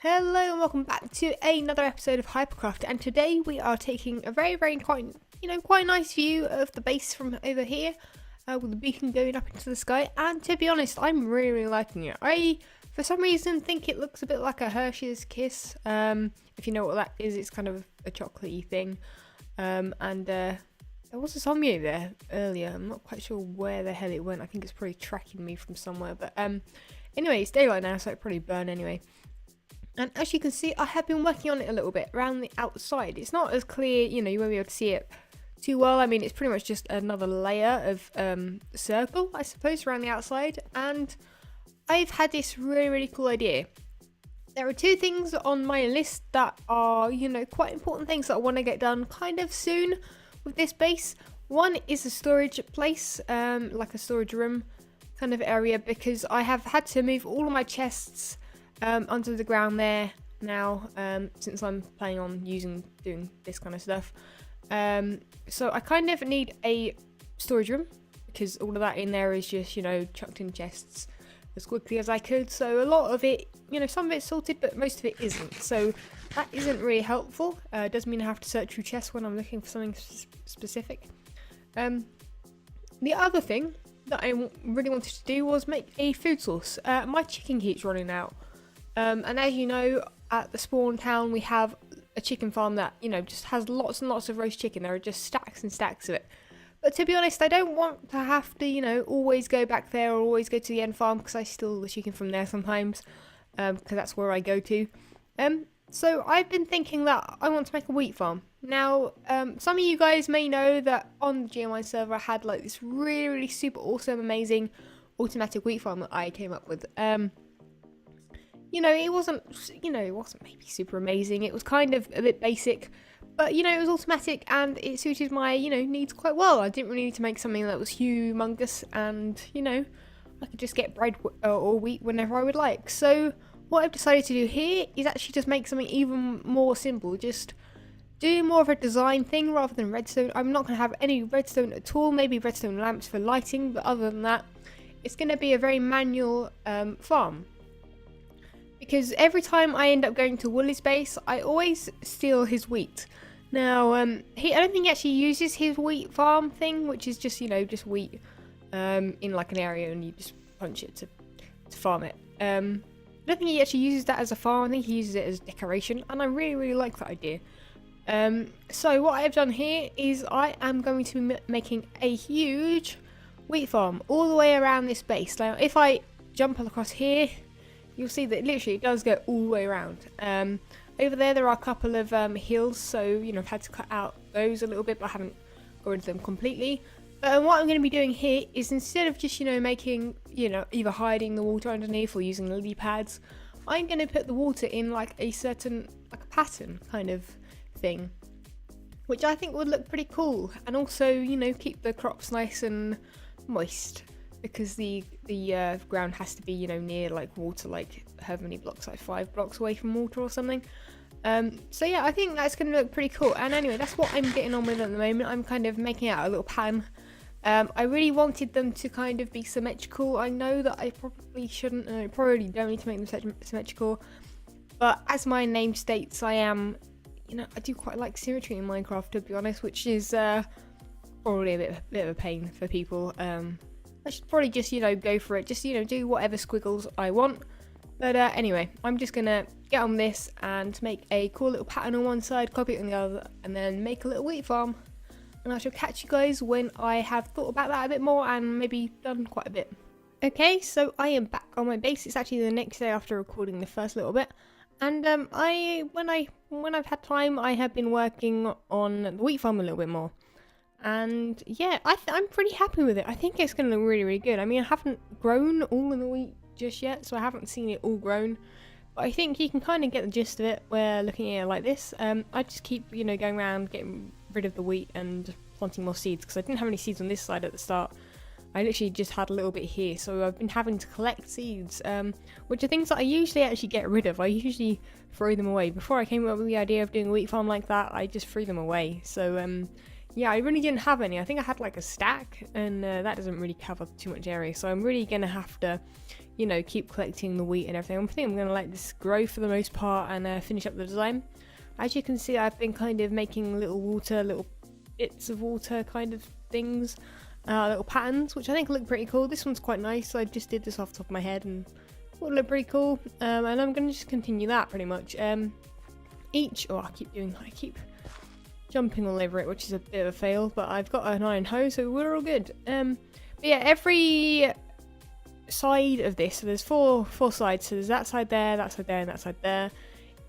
Hello and welcome back to another episode of Hypercraft, and today we are taking a very quite nice view of the base from over here, with the beacon going up into the sky. And to be honest, I'm really liking it. I, for some reason, think it looks a bit like a Hershey's Kiss. If you know what that is, it's kind of a chocolatey thing. There was a zombie there earlier. I'm not quite sure where the hell it went. I think it's probably tracking me from somewhere. But anyway, it's daylight now, so it probably burn anyway. And as you can see, I have been working on it a little bit around the outside. It's not as clear, you won't be able to see it too well. I mean, it's pretty much just another layer of circle, I suppose, around the outside. And I've had this really cool idea. There are two things on my list that are, quite important things that I want to get done kind of soon with this base. One is a storage place, like a storage room kind of area, because I have had to move all of my chests under the ground there now, since I'm planning on doing this kind of stuff. So I kind of need a storage room, because all of that in there is just, chucked in chests as quickly as I could. So a lot of it, some of it's sorted, but most of it isn't. So that isn't really helpful. It does mean I have to search through chests when I'm looking for something specific. The other thing that I really wanted to do was make a food source. My chicken keeps running out. And as you know, at the spawn town we have a chicken farm that, just has lots and lots of roast chicken. There are just stacks and stacks of it. But to be honest, I don't want to have to, always go back there or always go to the end farm, because I steal the chicken from there sometimes, because that's where I go to. So I've been thinking that I want to make a wheat farm. Now, some of you guys may know that on the GMI server I had like this really super awesome, amazing automatic wheat farm that I came up with. It wasn't maybe super amazing. It was kind of a bit basic, but, it was automatic and it suited my, needs quite well. I didn't really need to make something that was humongous, and, I could just get bread or wheat whenever I would like. So what I've decided to do here is actually just make something even more simple. Just do more of a design thing rather than redstone. I'm not going to have any redstone at all, maybe redstone lamps for lighting, but other than that, it's going to be a very manual farm. Because every time I end up going to Woolly's base, I always steal his wheat. Now, I don't think he actually uses his wheat farm thing, which is just, just wheat in like an area and you just punch it to farm it. I don't think he actually uses that as a farm. I think he uses it as decoration, and I really like that idea. So what I've done here is I am going to be making a huge wheat farm all the way around this base. Now, if I jump across here, you'll see that literally it does go all the way around. Over there are a couple of hills, so I've had to cut out those a little bit, but I haven't got rid of them completely. But what I'm going to be doing here is, instead of just making either hiding the water underneath or using lily pads, I'm going to put the water in like a certain a pattern kind of thing, which I think would look pretty cool, and also keep the crops nice and moist. Because the ground has to be, near like water, like however many blocks, like 5 blocks away from water or something. So yeah, I think that's going to look pretty cool. And anyway, that's what I'm getting on with at the moment. I'm kind of making out a little pan. I really wanted them to kind of be symmetrical. I know that I probably shouldn't, and I probably don't need to make them symmetrical. But as my name states, I am, I do quite like symmetry in Minecraft, to be honest, which is probably a bit of a pain for people. I should probably just, go for it. Just, do whatever squiggles I want. But anyway, I'm just going to get on this and make a cool little pattern on one side, copy it on the other, and then make a little wheat farm. And I shall catch you guys when I have thought about that a bit more and maybe done quite a bit. Okay, so I am back on my base. It's actually the next day after recording the first little bit. And when I've had time, I have been working on the wheat farm a little bit more. And yeah, I'm pretty happy with it. I think it's going to look really good. I mean, I haven't grown all of the wheat just yet, so I haven't seen it all grown. But I think you can kind of get the gist of it where looking at it like this. I just keep, going around getting rid of the wheat and planting more seeds, because I didn't have any seeds on this side at the start. I literally just had a little bit here, so I've been having to collect seeds, which are things that I usually actually get rid of. I usually throw them away. Before I came up with the idea of doing a wheat farm like that, I just threw them away. So yeah, I really didn't have any. I think I had like a stack, and that doesn't really cover too much area. So I'm really going to have to, you know, keep collecting the wheat and everything. I think I'm going to let this grow for the most part and finish up the design. As you can see, I've been kind of making little bits of water kind of things, little patterns, which I think look pretty cool. This one's quite nice. I just did this off the top of my head and thought it looked pretty cool. And I'm going to just continue that pretty much. I keep jumping all over it, which is a bit of a fail, but I've got an iron hoe, so we're all good. But yeah, every side of this, so there's four sides, so there's that side there, that side there, and that side there.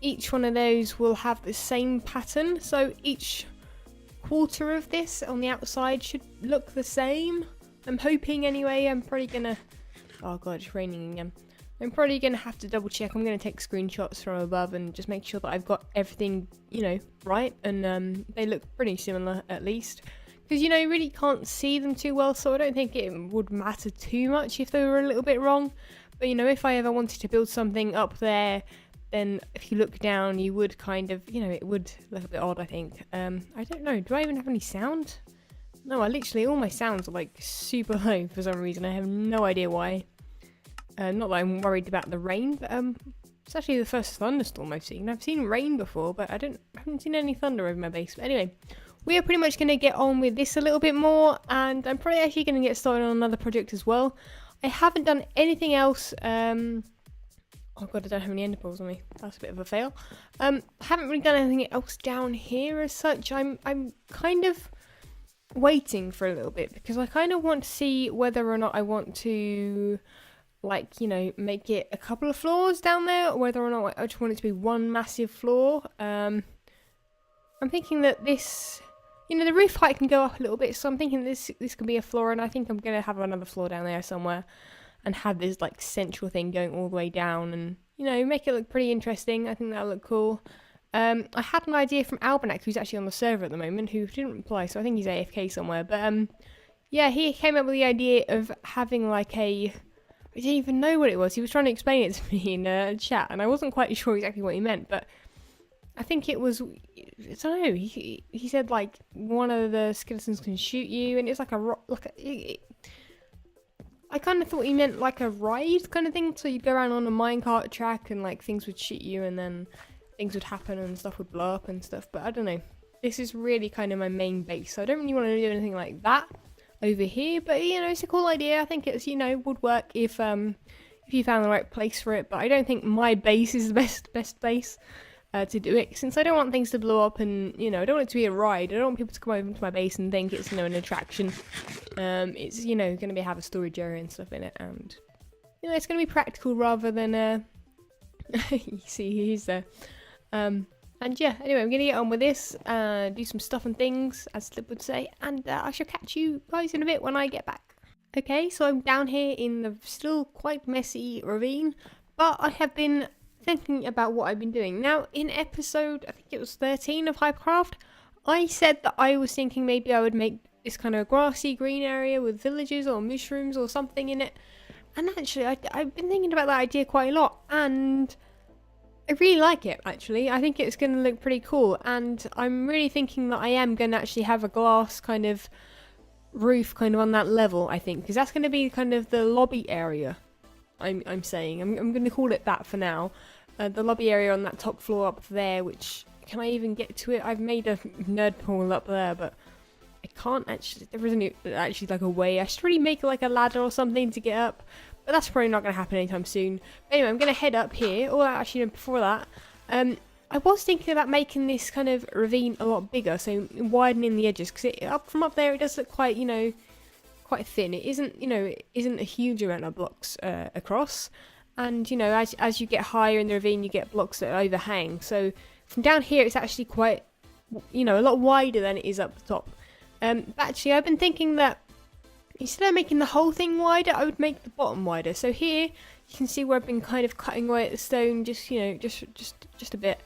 Each one of those will have the same pattern, so each quarter of this on the outside should look the same. I'm hoping anyway. I'm probably gonna, oh god, it's raining again. I'm probably gonna have to double check. I'm gonna take screenshots from above and just make sure that I've got everything, you know, right, and they look pretty similar at least, because you know, you really can't see them too well, so I don't think it would matter too much if they were a little bit wrong. But you know, if I ever wanted to build something up there, then if you look down, you would kind of, you know, it would look a bit odd, I think. I don't know, do I even have any sound? No, all my sounds are like super low for some reason. I have no idea why. Not that I'm worried about the rain, but it's actually the first thunderstorm I've seen. I've seen rain before, but I haven't seen any thunder over my base. But anyway, we are pretty much going to get on with this a little bit more, and I'm probably actually going to get started on another project as well. I haven't done anything else. Oh god, I don't have any ender pearls on me. That's a bit of a fail. I haven't really done anything else down here as such. I'm kind of waiting for a little bit because I kind of want to see whether or not I want to, like, you know, make it a couple of floors down there, or whether or not I just want it to be one massive floor. I'm thinking that this, you know, the roof height can go up a little bit, so I'm thinking this can be a floor, and I think I'm going to have another floor down there somewhere and have this like central thing going all the way down, and you know, make it look pretty interesting. I think that'll look cool. I had an idea from Albanak, who's actually on the server at the moment, who didn't reply, so I think he's AFK somewhere. But yeah, he came up with the idea of having like I didn't even know what it was. He was trying to explain it to me in chat, and I wasn't quite sure exactly what he meant, but I think it was, I don't know, he said like one of the skeletons can shoot you, and it's like I kind of thought he meant like a ride kind of thing, so you'd go around on a minecart track and like things would shoot you and then things would happen and stuff would blow up and stuff, but I don't know. This is really kind of my main base, so I don't really want to do anything like that over here, but you know, it's a cool idea. I think it's, you know, would work if you found the right place for it, but I don't think my base is the best base to do it, since I don't want things to blow up, and you know, I don't want it to be a ride. I don't want people to come over to my base and think it's, you know, an attraction. It's, you know, going to have a storage area and stuff in it, and you know, it's going to be practical rather than you see he's there. And yeah, anyway, I'm going to get on with this, do some stuff and things, as Slip would say, and I shall catch you guys in a bit when I get back. Okay, so I'm down here in the still quite messy ravine, but I have been thinking about what I've been doing. Now, in episode, I think it was 13 of Hypercraft, I said that I was thinking maybe I would make this kind of grassy green area with villages or mushrooms or something in it. And actually, I've been thinking about that idea quite a lot, and I really like it, actually. I think it's going to look pretty cool, and I'm really thinking that I am going to actually have a glass kind of roof kind of on that level, I think, because that's going to be kind of the lobby area. I'm saying. I'm going to call it that for now. The lobby area on that top floor up there, which, can I even get to it? I've made a nerd pool up there, but I can't actually, there isn't actually like a way. I should really make like a ladder or something to get up, but that's probably not going to happen anytime soon. But anyway, I'm going to head up here, or actually before that, I was thinking about making this kind of ravine a lot bigger, so widening the edges, because from up there it does look quite, you know, quite thin. It isn't, you know, it isn't a huge amount of blocks across, and you know, as you get higher in the ravine, you get blocks that overhang. So from down here, it's actually quite, you know, a lot wider than it is up the top. But actually, I've been thinking that instead of making the whole thing wider, I would make the bottom wider. So here you can see where I've been kind of cutting away at the stone, just, you know, just a bit,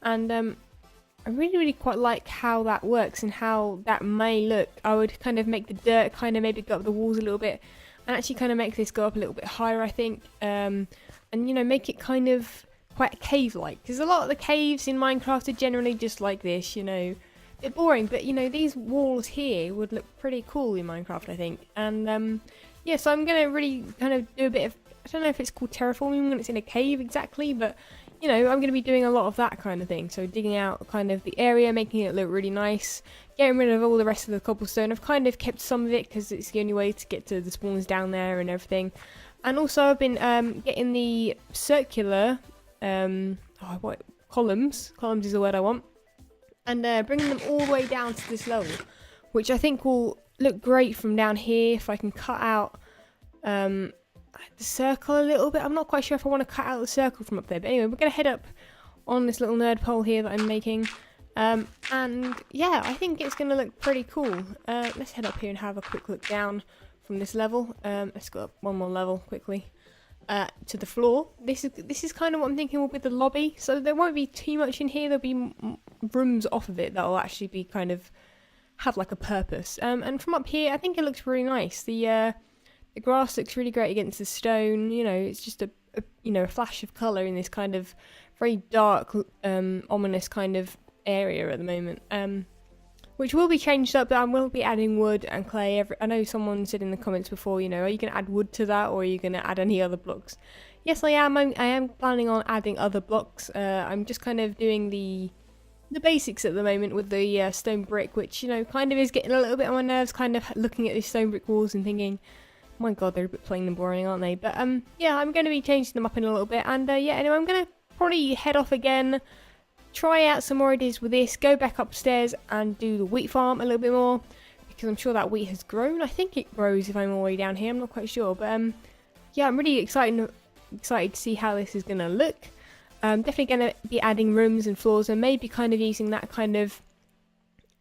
and I really quite like how that works and how that may look. I would kind of make the dirt kind of maybe go up the walls a little bit, and actually kind of make this go up a little bit higher, I think, and you know, make it kind of quite cave-like, because a lot of the caves in Minecraft are generally just like this, you know, a bit boring, but you know, these walls here would look pretty cool in Minecraft, I think. And yeah, so I'm gonna really kind of do a bit of I don't know if it's called terraforming when it's in a cave exactly, but you know, I'm going to be doing a lot of that kind of thing. So digging out kind of the area, making it look really nice, getting rid of all the rest of the cobblestone. I've kind of kept some of it because it's the only way to get to the spawns down there and everything. And also I've been getting the circular columns. Columns is the word I want. And bringing them all the way down to this level, which I think will look great from down here if I can cut out the circle a little bit. I'm not quite sure if I want to cut out the circle from up there, but anyway, we're going to head up on this little nerd pole here that I'm making. And yeah, I think it's going to look pretty cool. Let's head up here and have a quick look down from this level. Let's go up one more level quickly to the floor. This is kind of what I'm thinking will be the lobby. So there won't be too much in here. There'll be rooms off of it that will actually be kind of have like a purpose. And from up here, I think it looks really nice. The grass looks really great against the stone. You know, it's just a flash of colour in this kind of very dark, ominous kind of area at the moment. Which will be changed up, but I will be adding wood and clay. I know someone said in the comments before, you know, are you going to add wood to that or are you going to add any other blocks? Yes, I am. I am planning on adding other blocks. I'm just kind of doing the basics at the moment with the stone brick, which, you know, kind of is getting a little bit on my nerves, kind of looking at these stone brick walls and thinking, oh my god, they're a bit plain and boring, aren't they? But yeah, I'm going to be changing them up in a little bit. And yeah, anyway, I'm going to probably head off again, try out some more ideas with this, go back upstairs and do the wheat farm a little bit more, because I'm sure that wheat has grown. I think it grows if I'm all the way down here, I'm not quite sure, but yeah, I'm really excited to see how this is going to look. Definitely going to be adding rooms and floors and maybe kind of using that kind of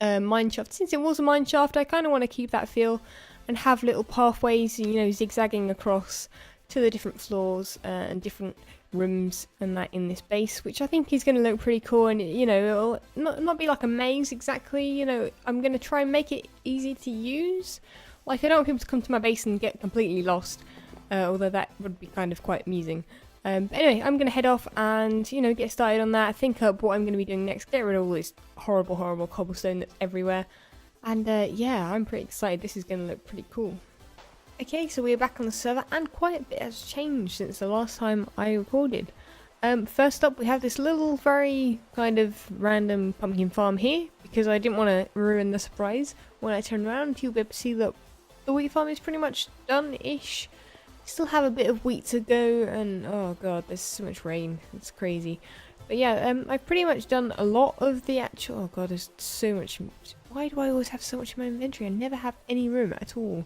mine shaft. Since it was a mine shaft, I kind of want to keep that feel and have little pathways, you know, zigzagging across to the different floors and different rooms and that in this base, which I think is going to look pretty cool. And you know, it'll not be like a maze exactly, you know. I'm going to try and make it easy to use. Like, I don't want people to come to my base and get completely lost, although that would be kind of quite amusing. But anyway, I'm going to head off and, you know, get started on that, think up what I'm going to be doing next, get rid of all this horrible cobblestone that's everywhere. And yeah, I'm pretty excited. This is going to look pretty cool. Okay, so we're back on the server, and quite a bit has changed since the last time I recorded. First up, we have this little, very kind of random pumpkin farm here, because I didn't want to ruin the surprise. When I turn around, you'll be able to see that the wheat farm is pretty much done-ish. Still have a bit of wheat to go, and oh god, there's so much rain. It's crazy. But yeah, I've pretty much done a lot of the actual... Oh god, there's so much... Why do I always have so much in my inventory? I never have any room at all.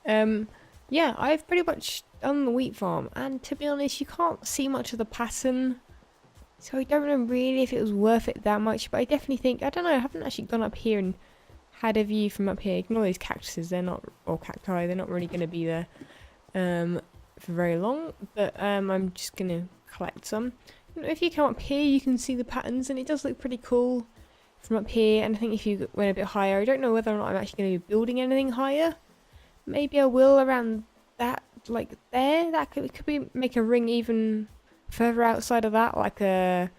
Yeah, I've pretty much done the wheat farm, and to be honest, you can't see much of the pattern, so I don't know really if it was worth it that much, but I definitely think, I don't know, I haven't actually gone up here and had a view from up here. Ignore these cactuses, they're not, or cacti, they're not really going to be there for very long, but I'm just going to collect some. If you come up here, you can see the patterns, and it does look pretty cool from up here. And I think if you went a bit higher, I don't know whether or not I'm actually going to be building anything higher. Maybe I will around that, like there. That could be make a ring even further outside of that, like a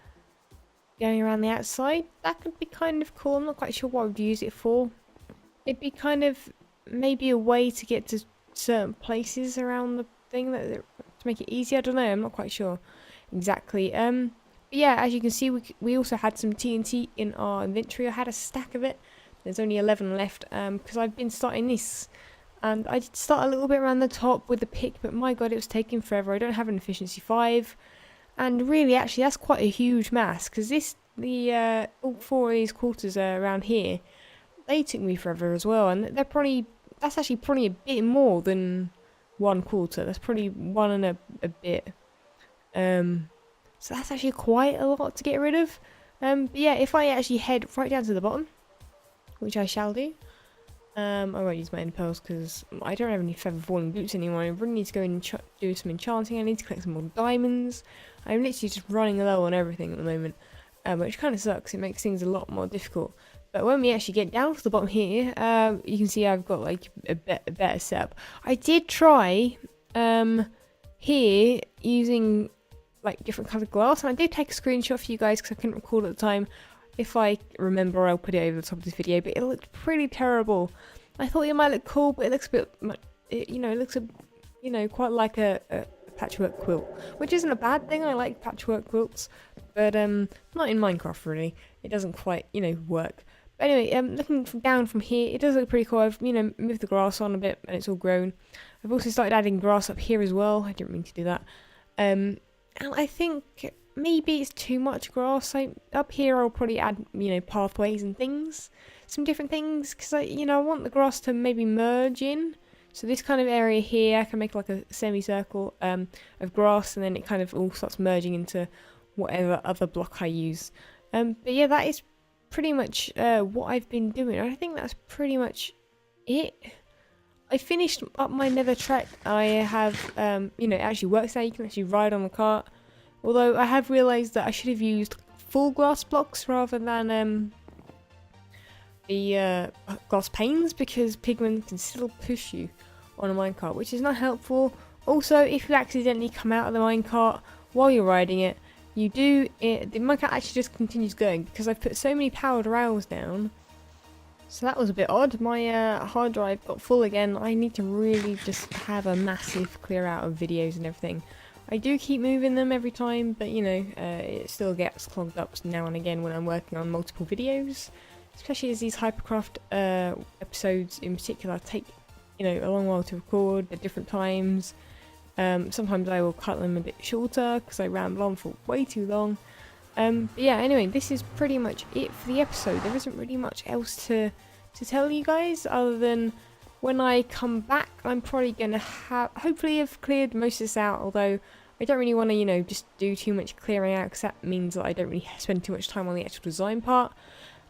going around the outside. That could be kind of cool. I'm not quite sure what I would use it for. It'd be kind of maybe a way to get to certain places around the thing to make it easy. I don't know. I'm not quite sure exactly. But yeah, as you can see, we also had some TNT in our inventory. I had a stack of it. There's only 11 left because I've been starting this. And I did start a little bit around the top with the pick, but my god, it was taking forever. I don't have an efficiency 5. And really, actually, that's quite a huge mass, because all 4 of these quarters around here, they took me forever as well. And that's actually probably a bit more than 1 quarter. That's probably 1 and a bit. So that's actually quite a lot to get rid of. But yeah, if I actually head right down to the bottom, which I shall do, I won't use my end pearls because I don't have any feather falling boots anymore. I really need to go and do some enchanting. I need to collect some more diamonds. I'm literally just running low on everything at the moment, which kind of sucks. It makes things a lot more difficult. But when we actually get down to the bottom here, you can see I've got like a better setup. I did try here using like different coloured glass, and I did take a screenshot for you guys because I couldn't record at the time. If I remember, I'll put it over the top of this video, but it looked pretty terrible. I thought it might look cool, but it looks a bit, it looks quite like a patchwork quilt, which isn't a bad thing. I like patchwork quilts, but not in Minecraft really. It doesn't quite, work. But anyway, looking down from here, it does look pretty cool. I've, moved the grass on a bit and it's all grown. I've also started adding grass up here as well. I didn't mean to do that. And I think maybe it's too much grass. Up here I'll probably add, pathways and things. Some different things, because I want the grass to maybe merge in. So this kind of area here, I can make like a semicircle of grass, and then it kind of all starts merging into whatever other block I use. But yeah, that is pretty much what I've been doing. I think that's pretty much it. I finished up my nether trek. I have, it actually works now. You can actually ride on the cart. Although I have realised that I should have used full glass blocks rather than the glass panes, because pigmen can still push you on a minecart, which is not helpful. Also, if you accidentally come out of the minecart while you're riding it, the minecart actually just continues going, because I've put so many powered rails down. So that was a bit odd. My hard drive got full again. I need to really just have a massive clear out of videos and everything. I do keep moving them every time, but it still gets clogged up now and again when I'm working on multiple videos. Especially as these Hypercraft episodes in particular take, a long while to record at different times. Sometimes I will cut them a bit shorter because I ramble on for way too long. But yeah, anyway, this is pretty much it for the episode. There isn't really much else to tell you guys, other than when I come back, I'm probably going to hopefully have cleared most of this out, although I don't really want to, just do too much clearing out, because that means that I don't really spend too much time on the actual design part.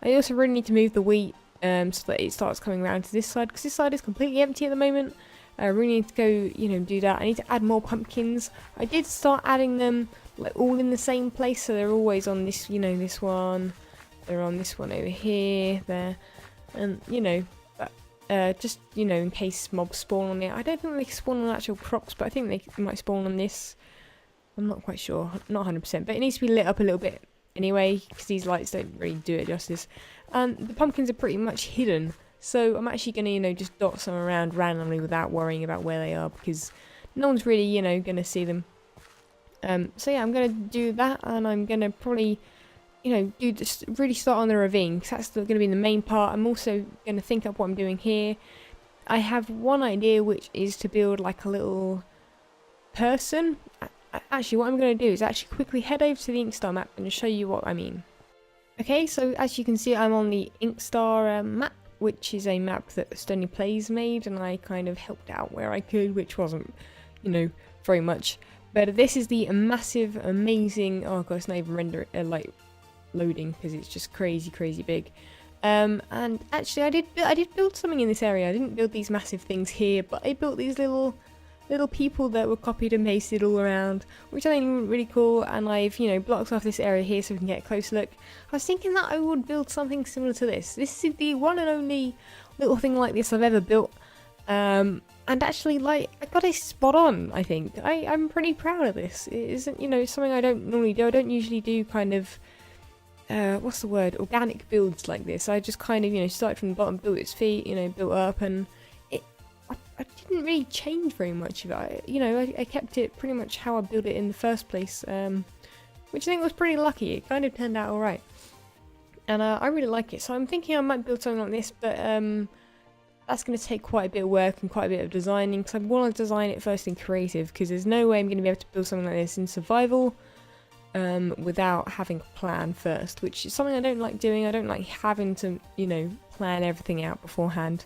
I also really need to move the wheat so that it starts coming around to this side, because this side is completely empty at the moment. I really need to go, do that. I need to add more pumpkins. I did start adding them all in the same place, so they're always on this, this one. They're on this one over here, there, and just in case mobs spawn on it. I don't think they spawn on actual crops, but I think they might spawn on this. I'm not quite sure, not 100%, but it needs to be lit up a little bit anyway, because these lights don't really do it justice. And the pumpkins are pretty much hidden, so I'm actually going to, just dot some around randomly without worrying about where they are, because no one's really, going to see them. So yeah, I'm going to do that, and I'm going to probably, really start on the ravine, because that's going to be the main part. I'm also going to think up what I'm doing here. I have one idea, which is to build like a little person. Actually, what I'm going to do is actually quickly head over to the Inkstar map and show you what I mean. Okay, so as you can see, I'm on the Inkstar map, which is a map that Stony Plays made, and I kind of helped out where I could, which wasn't, very much. But this is the massive, amazing, oh god, it's not even loading, because it's just crazy big. And actually, I did build something in this area. I didn't build these massive things here, but I built these little people that were copied and pasted all around, which I think were really cool. And I've blocked off this area here so we can get a close look. I was thinking that I would build something similar to this. This is the one and only little thing like this I've ever built, and actually, I got it spot on. I think I'm pretty proud of this. It isn't it's something I don't normally do. I don't usually do kind of what's the word, organic builds like this. I just kind of started from the bottom, built its feet, built up, and I didn't really change very much of it. I kept it pretty much how I built it in the first place, which I think was pretty lucky. It kind of turned out alright, and I really like it. So I'm thinking I might build something like this, but that's going to take quite a bit of work and quite a bit of designing, because I want to design it first in creative, because there's no way I'm going to be able to build something like this in survival without having a plan first, which is something I don't like doing. I don't like having to, plan everything out beforehand.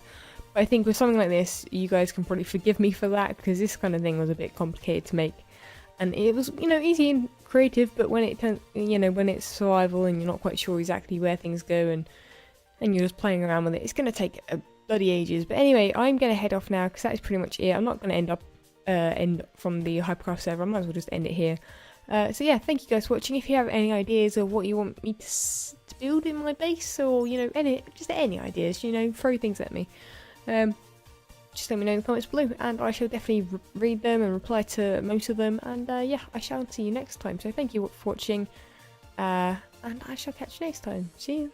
But I think with something like this, you guys can probably forgive me for that, because this kind of thing was a bit complicated to make. And it was, easy and creative, but when it turns, when it's survival and you're not quite sure exactly where things go, and you're just playing around with it, it's going to take a bloody ages. But anyway, I'm going to head off now, because that is pretty much it. I'm not going to end from the Hypercraft server. I might as well just end it here. So yeah, thank you guys for watching. If you have any ideas of what you want me to build in my base, or just any ideas, throw things at me. Just let me know in the comments below, and I shall definitely read them and reply to most of them. And yeah, I shall see you next time. So thank you for watching, and I shall catch you next time. See you.